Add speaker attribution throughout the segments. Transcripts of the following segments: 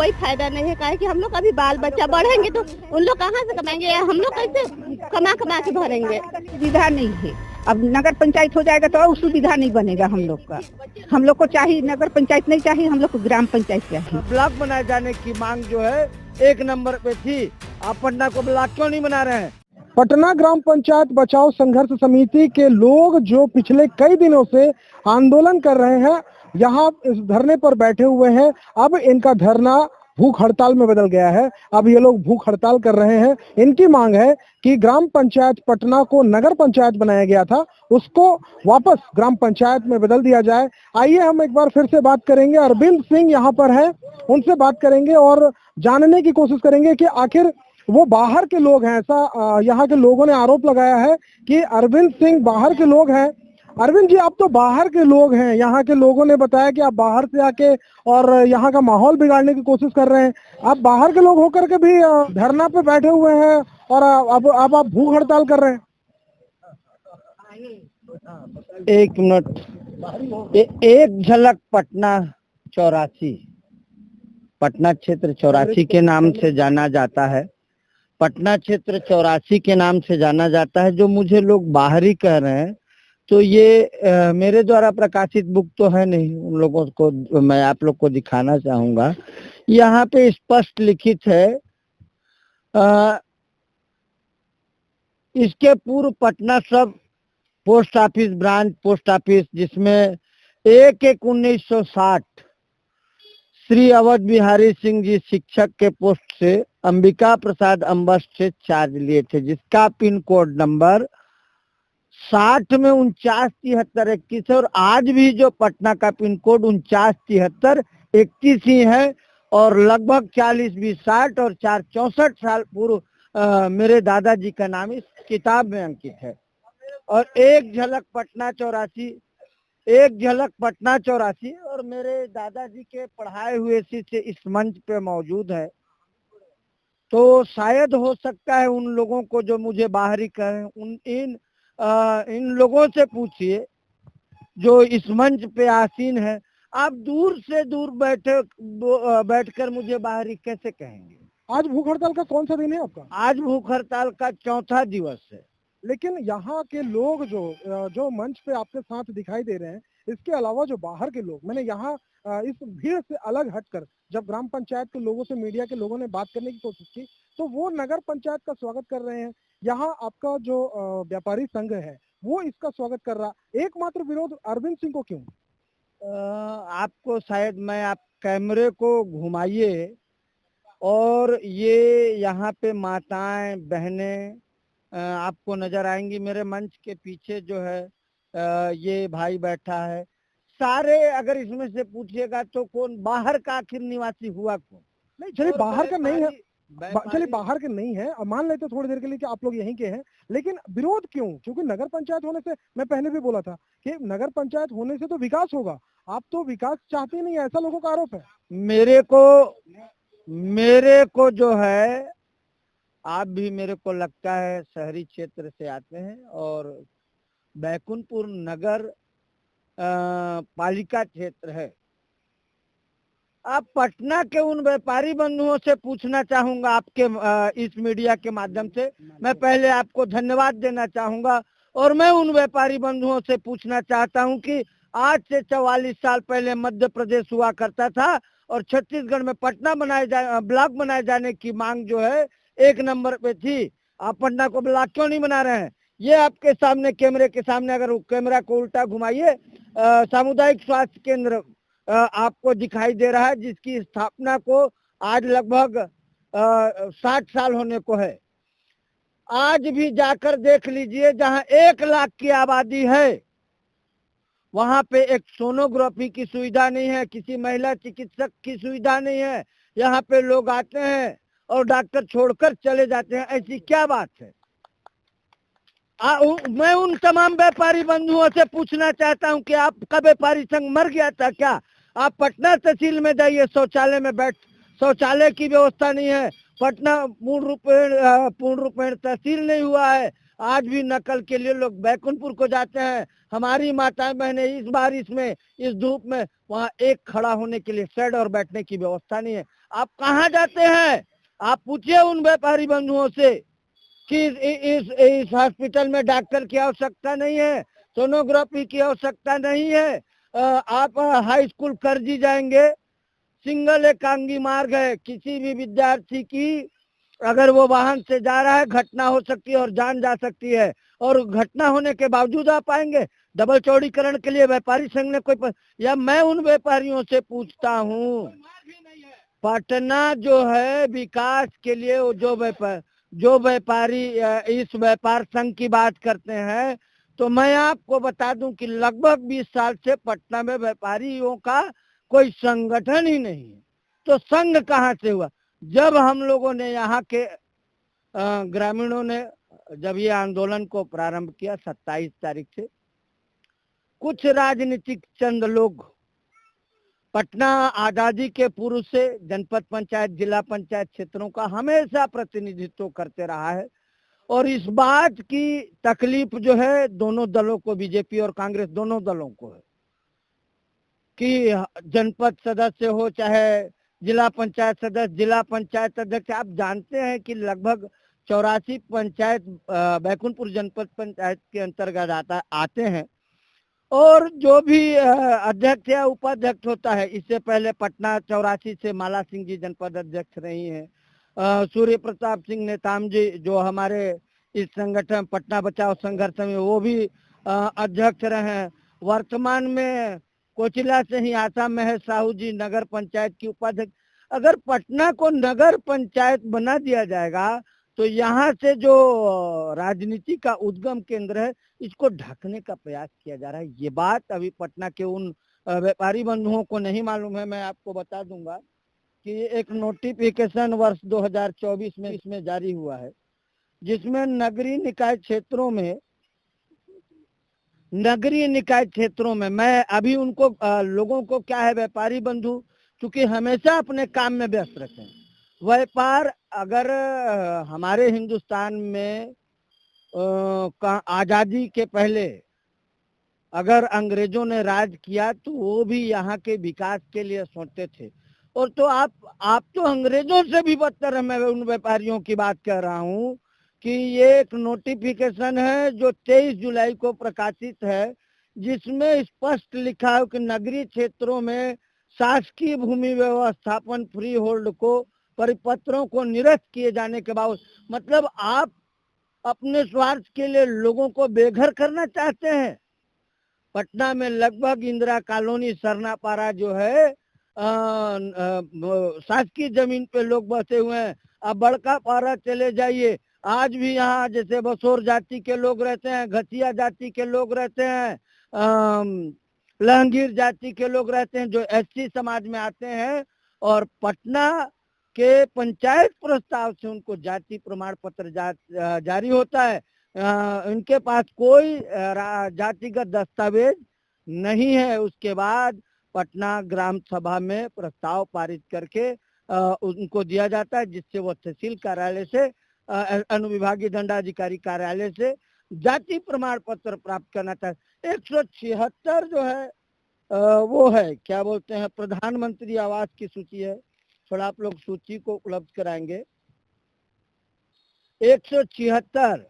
Speaker 1: कोई फायदा नहीं है। काहे कि हम लोग अभी बाल बच्चा बढ़ेंगे तो उन लोग कहाँ से कमाएंगे, हम लोग कैसे कमा कमा के भरेंगे।
Speaker 2: सुविधा नहीं है। अब नगर पंचायत हो जाएगा तो और सुविधा नहीं बनेगा हम लोग का। हम लोग को चाहिए नगर पंचायत नहीं चाहिए, हम लोग को ग्राम पंचायत चाहिए।
Speaker 3: ब्लॉक बनाए जाने की मांग जो है 1 नंबर पे थी। आप पटना को ब्लॉक क्यों नहीं बना रहे हैं?
Speaker 4: पटना ग्राम पंचायत बचाओ संघर्ष समिति के लोग जो पिछले कई दिनों से आंदोलन कर रहे हैं, यहाँ इस धरने पर बैठे हुए हैं। अब इनका धरना भूख हड़ताल में बदल गया है। अब ये लोग भूख हड़ताल कर रहे हैं। इनकी मांग है कि ग्राम पंचायत पटना को नगर पंचायत बनाया गया था, उसको वापस ग्राम पंचायत में बदल दिया जाए। आइए हम एक बार फिर से बात करेंगे। अरविंद सिंह यहाँ पर है, उनसे बात करेंगे और जानने की कोशिश करेंगे कि आखिर वो बाहर के लोग हैं। ऐसा यहाँ के लोगों ने आरोप लगाया है कि अरविंद सिंह बाहर के लोग हैं। अरविंद जी, आप तो बाहर के लोग हैं, यहाँ के लोगों ने बताया कि आप बाहर से आके और यहाँ का माहौल बिगाड़ने की कोशिश कर रहे हैं। आप बाहर के लोग होकर के भी धरना पे बैठे हुए हैं और अब आप भूख हड़ताल कर रहे हैं।
Speaker 3: एक मिनट, एक झलक पटना 84, पटना क्षेत्र 84 के नाम से जाना जाता है। पटना क्षेत्र 84 के नाम से जाना जाता है। जो मुझे लोग बाहरी कह रहे हैं, तो ये मेरे द्वारा प्रकाशित बुक तो है नहीं। उन लोगों को मैं आप लोग को दिखाना चाहूंगा। यहाँ पे स्पष्ट लिखित है, इसके पूर्व पटना सब post office branch post office, जिसमें 1/1/1960 श्री अवध बिहारी सिंह जी शिक्षक के पोस्ट से अंबिका प्रसाद अम्बस्ट से चार्ज लिए थे, जिसका पिन कोड नंबर 60 में 497321 है। और आज भी जो पटना का पिन कोड 497331 ही है। और लगभग 40-20-60 और 4-64 साल पूर्व मेरे दादाजी का नाम इस किताब में अंकित है। और एक झलक पटना 84, एक झलक पटना 84 और मेरे दादाजी के पढ़ाए हुए शिष्य इस मंच पे मौजूद है। तो शायद हो सकता है उन लोगों को जो मुझे बाहरी कहें, इन लोगों से पूछिए जो इस मंच पे आसीन है। आप दूर से दूर बैठकर मुझे बाहरी कैसे कहेंगे?
Speaker 4: आज भूख हड़ताल का कौन सा दिन है आपका?
Speaker 3: आज भूख हड़ताल का 4था दिवस है।
Speaker 4: लेकिन यहाँ के लोग जो मंच पे आपके साथ दिखाई दे रहे हैं, इसके अलावा जो बाहर के लोग, मैंने यहाँ इस भीड़ से अलग हटकर जब ग्राम पंचायत के लोगों से, मीडिया के लोगों ने बात करने की कोशिश की, तो वो नगर पंचायत का स्वागत कर रहे हैं। यहाँ आपका जो व्यापारी संघ है वो इसका स्वागत कर रहा। एकमात्र विरोध अरविंद सिंह को क्यों?
Speaker 3: आपको शायद आप कैमरे को घुमाइए और ये यहाँ पे माताएं बहनें आपको नजर आएंगी। मेरे मंच के पीछे जो है ये भाई बैठा है। सारे अगर इसमें से पूछिएगा तो कौन बाहर का आखिर निवासी हुआ कौन?
Speaker 4: नहीं, चलिए बाहर का नहीं है, चलिए बाहर के नहीं है, मान लेते थोड़ी देर के लिए कि आप लोग यहीं के हैं। लेकिन विरोध क्यों? क्योंकि नगर पंचायत होने से, मैं पहले भी बोला था कि नगर पंचायत होने से तो विकास होगा। आप तो विकास चाहते नहीं है, ऐसा लोगों का आरोप है।
Speaker 3: मेरे को जो है, आप भी मेरे को लगता है शहरी क्षेत्र से आते हैं और बैकुंठपुर नगर पालिका क्षेत्र है। आप पटना के उन व्यापारी बंधुओं से पूछना चाहूंगा, आपके इस मीडिया के माध्यम से मैं पहले आपको धन्यवाद देना चाहूंगा। और मैं उन व्यापारी बंधुओं से पूछना चाहता हूं कि आज से 44 साल पहले मध्य प्रदेश हुआ करता था और छत्तीसगढ़ में पटना ब्लॉक बनाए जाने की मांग जो है 1 नंबर पे थी। आप पटना को ब्लॉक क्यों नहीं बना रहे हैं? ये आपके सामने, कैमरे के सामने, अगर कैमरा को उल्टा घुमाइए, सामुदायिक स्वास्थ्य केंद्र आपको दिखाई दे रहा है, जिसकी स्थापना को आज लगभग 60 साल होने को है। आज भी जाकर देख लीजिए, जहां 1 लाख की आबादी है वहां पे एक सोनोग्राफी की सुविधा नहीं है, किसी महिला चिकित्सक की सुविधा नहीं है। यहाँ पे लोग आते हैं और डॉक्टर छोड़कर चले जाते हैं। ऐसी क्या बात है? मैं उन तमाम व्यापारी बंधुओं से पूछना चाहता हूं कि आपका व्यापारी संघ मर गया था क्या? आप पटना तहसील में जाइए, शौचालय में शौचालय की व्यवस्था नहीं है। पटना पूर्ण रूपेण तहसील नहीं हुआ है। आज भी नकल के लिए लोग बैकुंठपुर को जाते हैं। हमारी माताएं बहनें इस बारिश में, इस धूप में, वहाँ एक खड़ा होने के लिए शेड और बैठने की व्यवस्था नहीं है। आप कहाँ जाते हैं? आप पूछिए उन व्यापारी बंधुओं से कि इस हॉस्पिटल में डॉक्टर की आवश्यकता नहीं है, सोनोग्राफी की आवश्यकता नहीं है। आप हाई स्कूल करजी जाएंगे, सिंगल एकांगी मार्ग है। किसी भी विद्यार्थी की अगर वो वाहन से जा रहा है, घटना हो सकती है और जान जा सकती है। और घटना होने के बावजूद आप आएंगे। डबल चौड़ीकरण के लिए व्यापारी संघ ने या मैं उन व्यापारियों से पूछता हूँ, पटना जो है विकास के लिए जो व्यापारी इस व्यापार संघ की बात करते हैं, तो मैं आपको बता दूं कि लगभग 20 साल से पटना में व्यापारियों का कोई संगठन ही नहीं है। तो संघ कहाँ से हुआ? जब हम लोगों ने यहाँ के ग्रामीणों ने जब ये आंदोलन को प्रारंभ किया 27 तारीख से, कुछ राजनीतिक चंद लोग पटना आजादी के पूर्व से जनपद पंचायत, जिला पंचायत क्षेत्रों का हमेशा प्रतिनिधित्व करते रहा है। और इस बात की तकलीफ जो है दोनों दलों को, बीजेपी और कांग्रेस दोनों दलों को है कि जनपद सदस्य हो चाहे जिला पंचायत सदस्य, जिला पंचायत अध्यक्ष। आप जानते हैं कि लगभग 84 पंचायत बैकुंठपुर जनपद पंचायत के अंतर्गत आते हैं। और जो भी अध्यक्ष या उपाध्यक्ष होता है, इससे पहले पटना 84 से माला सिंह जी जनपद अध्यक्ष रही हैं। सूर्य प्रताप सिंह नेताम जी जो हमारे इस संगठन पटना बचाओ संघर्ष में, वो भी अध्यक्ष रहे हैं। वर्तमान में कोचिला से ही आशा महेश साहू जी नगर पंचायत की उपाध्यक्ष। अगर पटना को नगर पंचायत बना दिया जाएगा तो यहाँ से जो राजनीति का उद्गम केंद्र है, इसको ढकने का प्रयास किया जा रहा है। ये बात अभी पटना के उन व्यापारी बंधुओं को नहीं मालूम है। मैं आपको बता दूंगा कि एक नोटिफिकेशन वर्ष 2024 में इसमें जारी हुआ है, जिसमें नगरीय निकाय क्षेत्रों में मैं अभी उनको लोगों को क्या है, व्यापारी बंधु क्योंकि हमेशा अपने काम में व्यस्त रहते हैं। व्यापार अगर हमारे हिंदुस्तान में आजादी के पहले अगर अंग्रेजों ने राज किया तो वो भी यहाँ के विकास के लिए सोचते थे। और तो आप तो अंग्रेजों से भी बदतर है। मैं उन व्यापारियों की बात कर रहा हूँ कि ये एक नोटिफिकेशन है जो 23 जुलाई को प्रकाशित है, जिसमें स्पष्ट लिखा है कि नगरीय क्षेत्रों में शासकीय भूमि व्यवस्थापन फ्री होल्ड को परिपत्रों को निरस्त किए जाने के बाद, मतलब आप अपने स्वार्थ के लिए लोगों को बेघर करना चाहते हैं। पटना में लगभग इंदिरा कॉलोनी, सरनापारा जो है शासकीय जमीन पे लोग बसे हुए हैं। अब बड़का पारा चले जाइए, आज भी यहाँ जैसे बसोर जाति के लोग रहते हैं, घसिया जाति के लोग रहते हैं, लहंगीर जाति के लोग रहते हैं जो एससी समाज में आते हैं। और पटना के पंचायत प्रस्ताव से उनको जाति प्रमाण पत्र जारी होता है। इनके पास कोई जातिगत दस्तावेज नहीं है। उसके बाद पटना ग्राम सभा में प्रस्ताव पारित करके उनको दिया जाता है, जिससे वो तहसील कार्यालय से, अनुविभागीय दंडाधिकारी कार्यालय से जाति प्रमाण पत्र प्राप्त करना चाहिए। 176 जो है वो है, क्या बोलते हैं, प्रधानमंत्री आवास की सूची है। थोड़ा आप लोग सूची को उपलब्ध कराएंगे। 176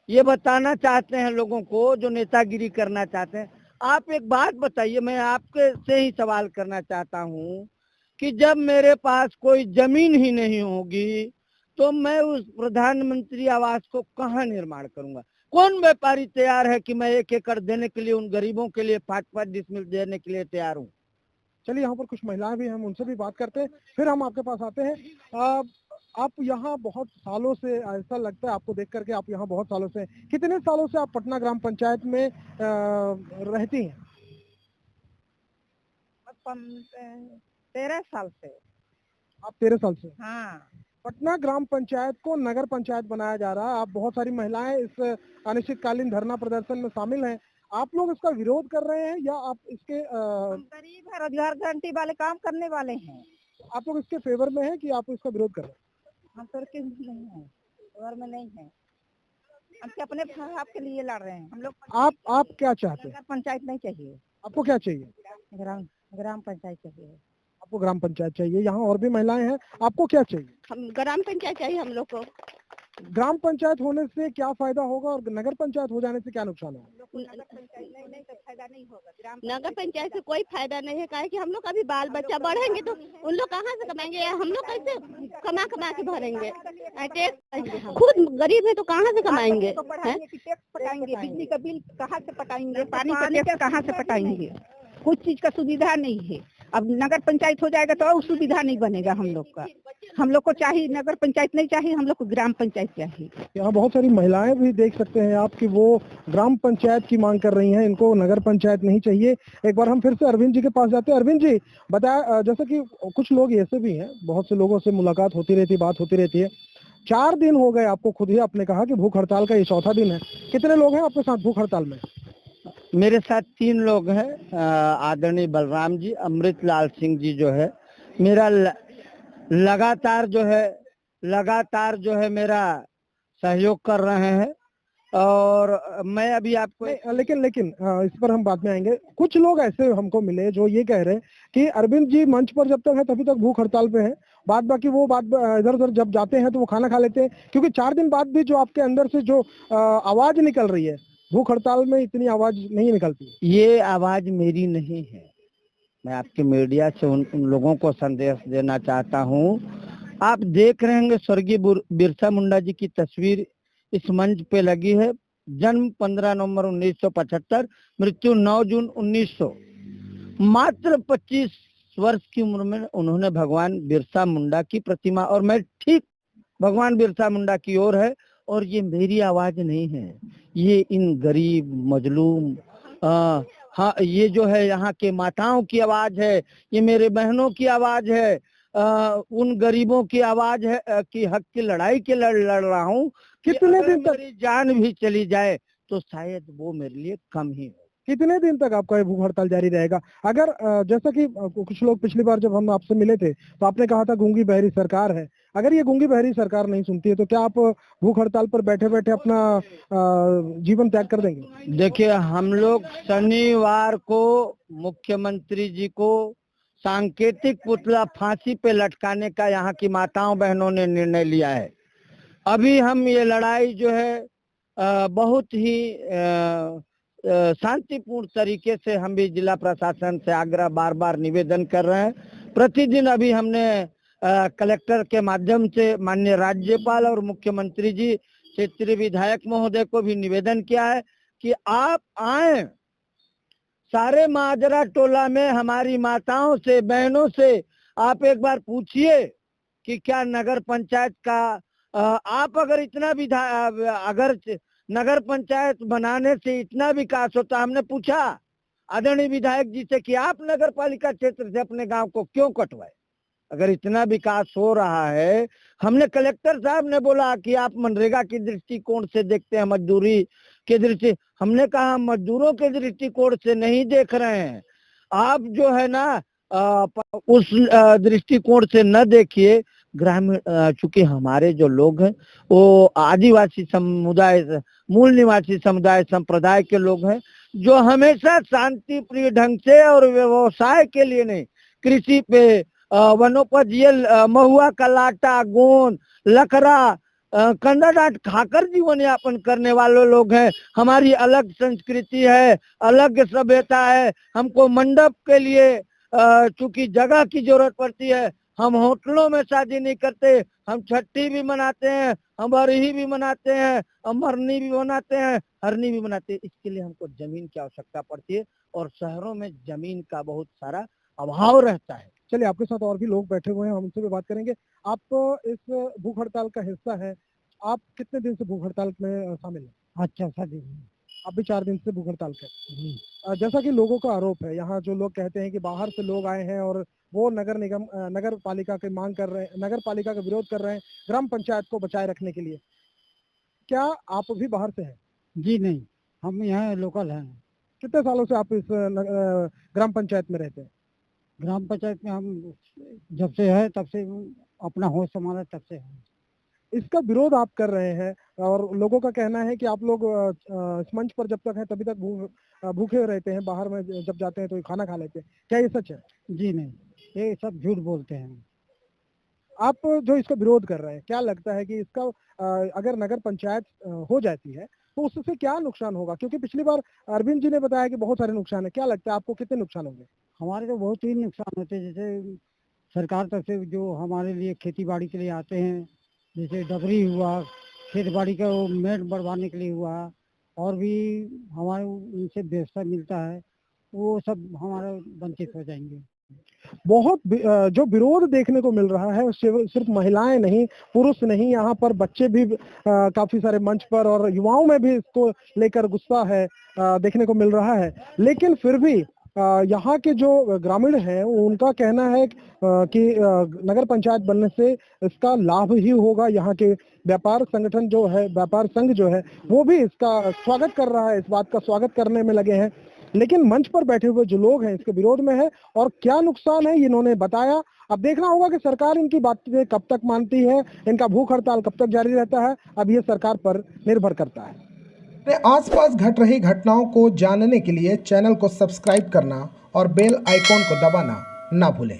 Speaker 3: ये बताना चाहते हैं लोगों को जो नेतागिरी करना चाहते हैं। आप एक बात बताइए, मैं आपके से ही सवाल करना चाहता हूँ कि जब मेरे पास कोई जमीन ही नहीं होगी तो मैं उस प्रधानमंत्री आवास को कहाँ निर्माण करूंगा? कौन व्यापारी तैयार है कि मैं 1 एकड़ देने के लिए उन गरीबों के लिए 5-5 डिसमिल देने के लिए तैयार हूँ?
Speaker 4: चलिए, यहाँ पर कुछ महिलाएं भी हैं, हम उनसे भी बात करते हैं, फिर हम आपके पास आते हैं। आप यहाँ बहुत सालों से, ऐसा लगता है आपको देख करके आप यहाँ बहुत सालों से, कितने सालों से आप पटना ग्राम पंचायत में रहती हैं?
Speaker 2: 13 साल से।
Speaker 4: आप 13 साल से?
Speaker 2: हाँ।
Speaker 4: पटना ग्राम पंचायत को नगर पंचायत बनाया जा रहा है। आप बहुत सारी महिलाएं इस अनिश्चितकालीन धरना प्रदर्शन में शामिल हैं। आप लोग इसका विरोध कर रहे हैं या आप इसके
Speaker 2: गरीब है, रोजगार गारंटी वाले काम करने वाले हैं।
Speaker 4: आप लोग इसके फेवर में हैं कि आप इसका विरोध कर रहे हैं?
Speaker 2: हम तो नहीं है, फेवर में नहीं है। हम अपने हक के लिए लड़ रहे हैं हम लोग।
Speaker 4: आप क्या चाहते हैं?
Speaker 2: पंचायत नहीं चाहिए,
Speaker 4: आपको क्या चाहिए?
Speaker 2: ग्राम पंचायत चाहिए।
Speaker 4: आपको ग्राम पंचायत चाहिए। यहाँ और भी महिलाएं हैं, आपको क्या चाहिए?
Speaker 1: हम ग्राम पंचायत चाहिए हम लोग को।
Speaker 4: ग्राम पंचायत होने से क्या फायदा होगा और नगर पंचायत हो जाने से क्या नुकसान होगा?
Speaker 1: नगर पंचायत से कोई फायदा नहीं है, काहे कि हम लोग अभी बाल बच्चा बढ़ेंगे तो उन लोग कहाँ से कमाएंगे, या हम लोग कैसे कमा कमा के भरेंगे? टैक्स खुद गरीब है तो कहाँ से कमाएंगे?
Speaker 2: टैक्स पटाएंगे, बिजली का बिल कहाँ से पटाएंगे, पानी का टैक्स कहाँ से पटाएंगे? कुछ चीज का सुविधा नहीं है। अब नगर पंचायत हो जाएगा तो और सुविधा नहीं बनेगा हम लोग का। हम लोग को चाहिए नगर पंचायत नहीं चाहिए, हम लोग को ग्राम पंचायत चाहिए।
Speaker 4: यहाँ बहुत सारी महिलाएं भी देख सकते हैं आप कि वो ग्राम पंचायत की मांग कर रही हैं, इनको नगर पंचायत नहीं चाहिए। एक बार हम फिर से अरविंद जी के पास जाते हैं। अरविंद जी बताया, जैसे कि कुछ लोग ऐसे भी हैं, बहुत से लोगों से मुलाकात होती रहती है, बात होती रहती है। 4 दिन हो गए, आपको खुद ही आपने कहा कि भूख हड़ताल का ये चौथा दिन है। कितने लोग हैं आपके साथ भूख हड़ताल में?
Speaker 3: मेरे साथ 3 लोग हैं। आदरणीय बलराम जी, अमृतलाल सिंह जी जो है मेरा लगातार जो है मेरा सहयोग कर रहे हैं। और मैं अभी आपको
Speaker 4: लेकिन इस पर हम बाद में आएंगे। कुछ लोग ऐसे हमको मिले जो ये कह रहे हैं कि अरविंद जी मंच पर जब तक है तभी तक भूख हड़ताल पे है, बाद बाकी वो बात इधर उधर जब जाते हैं तो वो खाना खा लेते हैं, क्योंकि 4 दिन बाद भी जो आपके अंदर से जो आवाज निकल रही है, भूख हड़ताल में इतनी आवाज नहीं निकलती।
Speaker 3: ये आवाज मेरी नहीं है। मैं आपके मीडिया से उन लोगों को संदेश देना चाहता हूँ। आप देख रहे होंगे स्वर्गीय बिरसा मुंडा जी की तस्वीर इस मंच पे लगी है। जन्म 15 नवंबर 1975, मृत्यु 9 जून 1900। मात्र 25 वर्ष की उम्र में उन्होंने भगवान बिरसा मुंडा की प्रतिमा, और मैं ठीक भगवान बिरसा मुंडा की ओर है। और ये मेरी आवाज नहीं है, ये इन गरीब मजलूम हाँ, ये जो है यहाँ के माताओं की आवाज है, ये मेरे बहनों की आवाज है, उन गरीबों की आवाज है कि हक की लड़ाई के लड़ रहा हूँ। कितने दिन तक मेरी जान भी चली जाए तो शायद वो मेरे लिए कम ही हो।
Speaker 4: कितने दिन तक आपका ये भूख हड़ताल जारी रहेगा? अगर जैसा कि कुछ लोग पिछली बार जब हम आपसे मिले थे तो आपने कहा था गूंगी बहरी सरकार है, अगर ये गूंगी बहरी सरकार नहीं सुनती है तो क्या आप भूख हड़ताल पर बैठे बैठे अपना जीवन त्याग कर देंगे?
Speaker 3: देखिए, हम लोग शनिवार को मुख्यमंत्री जी को सांकेतिक पुतला फांसी पे लटकाने का यहाँ की माताओं बहनों ने निर्णय लिया है। अभी हम ये लड़ाई जो है बहुत ही शांतिपूर्ण तरीके से हम भी जिला प्रशासन से आग्रह बार बार निवेदन कर रहे हैं। प्रतिदिन अभी हमने कलेक्टर के माध्यम से माननीय राज्यपाल और मुख्यमंत्री जी, क्षेत्रीय विधायक महोदय को भी निवेदन किया है कि आप आए, सारे माजरा टोला में हमारी माताओं से बहनों से आप एक बार पूछिए कि क्या नगर पंचायत का आप अगर नगर पंचायत बनाने से इतना विकास होता। हमने पूछा आदरणीय विधायक जी से कि आप नगर पालिका क्षेत्र से अपने गांव को क्यों कटवाए, अगर इतना विकास हो रहा है। हमने कलेक्टर साहब ने बोला कि आप मनरेगा की दृष्टिकोण से देखते हैं, मजदूरी के दृष्टि, हमने कहा मजदूरों के दृष्टिकोण से नहीं देख रहे हैं आप, जो है ना उस दृष्टिकोण से न देखिए। ग्रामीण, चूंकि हमारे जो लोग हैं वो आदिवासी समुदाय, मूल निवासी समुदाय संप्रदाय के लोग हैं, जो हमेशा शांति प्रिय ढंग से और व्यवसाय के लिए नहीं, कृषि पे वनोपज, ये महुआ का लाटा, गोंद, लकड़ा, कंदा डांट खाकर जीवन यापन करने वाले लोग हैं। हमारी अलग संस्कृति है, अलग सभ्यता है। हमको मंडप के लिए चूंकि जगह की जरूरत पड़ती है, हम होटलों में शादी नहीं करते, हम छठी भी मनाते हैं, हम बरही भी मनाते हैं, अमरनी भी मनाते हैं, हरनी भी मनाते हैं। इसके लिए हमको जमीन की आवश्यकता पड़ती है और शहरों में जमीन का बहुत सारा अभाव रहता है।
Speaker 4: चलिए, आपके साथ और भी लोग बैठे हुए हैं, हम उनसे भी बात करेंगे। आप इस भूख हड़ताल का हिस्सा है, आप कितने दिन से भूख हड़ताल में शामिल हैं?
Speaker 3: अच्छा सा दिन,
Speaker 4: आप भी 4 दिन से भूख हड़ताल कर। जैसा कि लोगों का आरोप है, यहाँ जो लोग कहते हैं कि बाहर से लोग आए हैं और वो नगर पालिका की मांग कर रहे हैं, नगर पालिका का विरोध कर रहे हैं ग्राम पंचायत को बचाए रखने के लिए। क्या आप भी बाहर से हैं?
Speaker 3: जी नहीं, हम यहाँ लोकल हैं।
Speaker 4: कितने सालों से आप इस ग्राम पंचायत में रहते हैं?
Speaker 3: ग्राम पंचायत में हम जब से है तब से अपना होश संभाला तब से है।
Speaker 4: इसका विरोध आप कर रहे हैं और लोगों का कहना है कि आप लोग इस मंच पर जब तक हैं तभी तक भूखे रहते हैं, बाहर में जब जाते हैं तो खाना खा लेते हैं। क्या ये सच है?
Speaker 3: जी नहीं, ये सब झूठ बोलते हैं।
Speaker 4: आप जो इसका विरोध कर रहे हैं, क्या लगता है कि इसका अगर नगर पंचायत हो जाती है तो उससे क्या नुकसान होगा? क्योंकि पिछली बार अरविंद जी ने बताया कि बहुत सारे नुकसान है। क्या लगता है आपको कितने नुकसान होंगे?
Speaker 3: हमारे तो बहुत ही नुकसान होते हैं। जैसे सरकार तरफ से जो हमारे लिए खेती बाड़ी के लिए आते हैं, जैसे डबरी हुआ, खेत बाड़ी का वो मेड़ बढ़वाने के लिए हुआ, और भी हमारे उनसे व्यवस्था मिलता है, वो सब हमारा वंचित हो जाएंगे।
Speaker 4: बहुत जो विरोध देखने को मिल रहा है सिर्फ महिलाएं नहीं, पुरुष नहीं, यहाँ पर बच्चे भी काफी सारे मंच पर और युवाओं में भी इसको लेकर गुस्सा है देखने को मिल रहा है। लेकिन फिर भी यहाँ के जो ग्रामीण हैं उनका कहना है कि नगर पंचायत बनने से इसका लाभ ही होगा। यहाँ के व्यापार संगठन जो है, व्यापार संघ जो है, वो भी इसका स्वागत कर रहा है, इस बात का स्वागत करने में लगे हैं। लेकिन मंच पर बैठे हुए जो लोग हैं इसके विरोध में है और क्या नुकसान है इन्होंने बताया। अब देखना होगा कि सरकार इनकी बातें कब तक मानती है, इनका भूख हड़ताल कब तक जारी रहता है। अब ये सरकार पर निर्भर करता है।
Speaker 5: अपने आसपास घट रही घटनाओं को जानने के लिए चैनल को सब्सक्राइब करना और बेल आइकॉन को दबाना ना भूलें।